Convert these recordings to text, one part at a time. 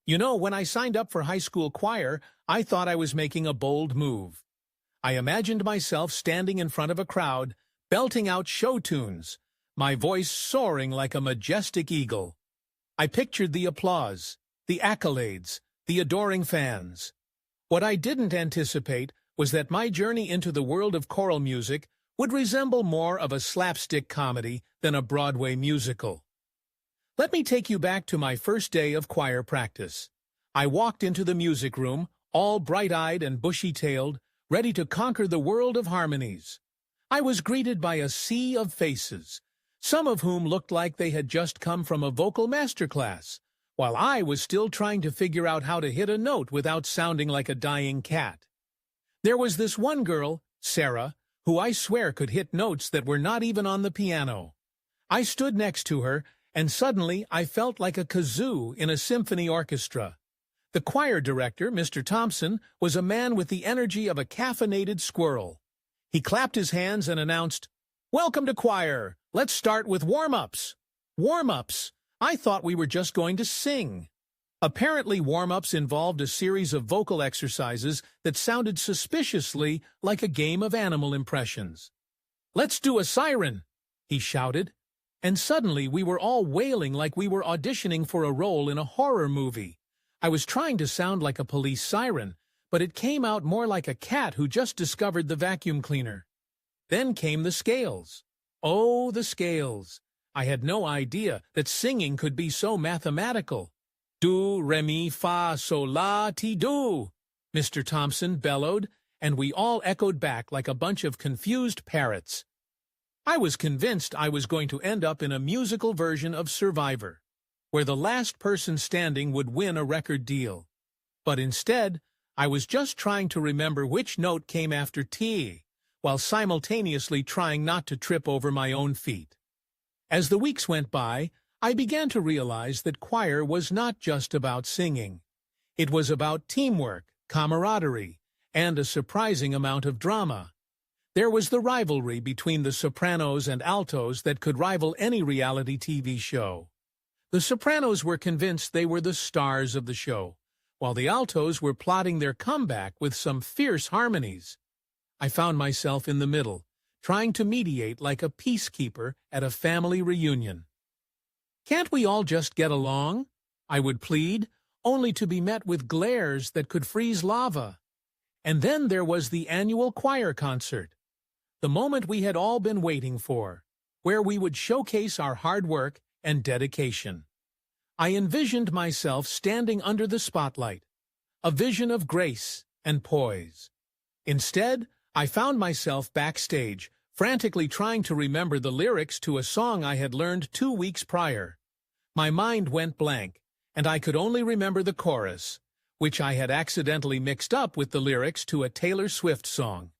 You know, when I signed up for high school choir, I thought I was making a bold move. I imagined myself standing in front of a crowd, belting out show tunes, my voice soaring like a majestic eagle. I pictured the applause, the accolades, the adoring fans. What I didn't anticipate was that my journey into the world of choral music would resemble more of a slapstick comedy than a Broadway musical. Let me take you back to my first day of choir practice. I walked into the music room, all bright-eyed and bushy-tailed, ready to conquer the world of harmonies. I was greeted by a sea of faces, some of whom looked like they had just come from a vocal masterclass, while I was still trying to figure out how to hit a note without sounding like a dying cat. There was this one girl, Sarah, who I swear could hit notes that were not even on the piano. I stood next to her, and suddenly I felt like a kazoo in a symphony orchestra. The choir director, Mr. Thompson, was a man with the energy of a caffeinated squirrel. He clapped his hands and announced, "Welcome to choir. Let's start with warm-ups." Warm-ups? I thought we were just going to sing. Apparently, warm-ups involved a series of vocal exercises that sounded suspiciously like a game of animal impressions. "Let's do a siren," he shouted. And suddenly we were all wailing like we were auditioning for a role in a horror movie. I was trying to sound like a police siren, but it came out more like a cat who just discovered the vacuum cleaner. Then came the scales. Oh, the scales. I had no idea that singing could be so mathematical. "Do, re, mi, fa, sol, la, ti, do," Mr. Thompson bellowed, and we all echoed back like a bunch of confused parrots. I was convinced I was going to end up in a musical version of Survivor, where the last person standing would win a record deal. But instead, I was just trying to remember which note came after T, while simultaneously trying not to trip over my own feet. As the weeks went by, I began to realize that choir was not just about singing. It was about teamwork, camaraderie, and a surprising amount of drama. There was the rivalry between the sopranos and altos that could rival any reality TV show. The sopranos were convinced they were the stars of the show, while the altos were plotting their comeback with some fierce harmonies. I found myself in the middle, trying to mediate like a peacekeeper at a family reunion. "Can't we all just get along?" I would plead, only to be met with glares that could freeze lava. And then there was the annual choir concert, the moment we had all been waiting for, where we would showcase our hard work and dedication. I envisioned myself standing under the spotlight, a vision of grace and poise. Instead, I found myself backstage, frantically trying to remember the lyrics to a song I had learned 2 weeks prior. My mind went blank, and I could only remember the chorus, which I had accidentally mixed up with the lyrics to a Taylor Swift song.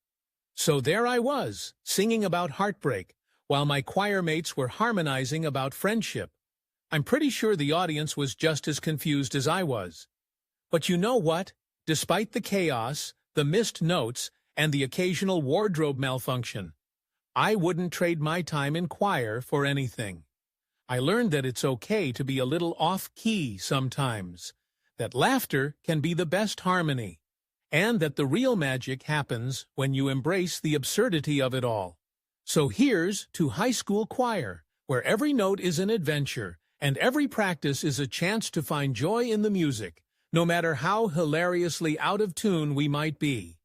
So there I was, singing about heartbreak, while my choir mates were harmonizing about friendship. I'm pretty sure the audience was just as confused as I was. But you know what? Despite the chaos, the missed notes, and the occasional wardrobe malfunction, I wouldn't trade my time in choir for anything. I learned that it's okay to be a little off-key sometimes, that laughter can be the best harmony, and that the real magic happens when you embrace the absurdity of it all. So here's to high school choir, where every note is an adventure, and every practice is a chance to find joy in the music, no matter how hilariously out of tune we might be.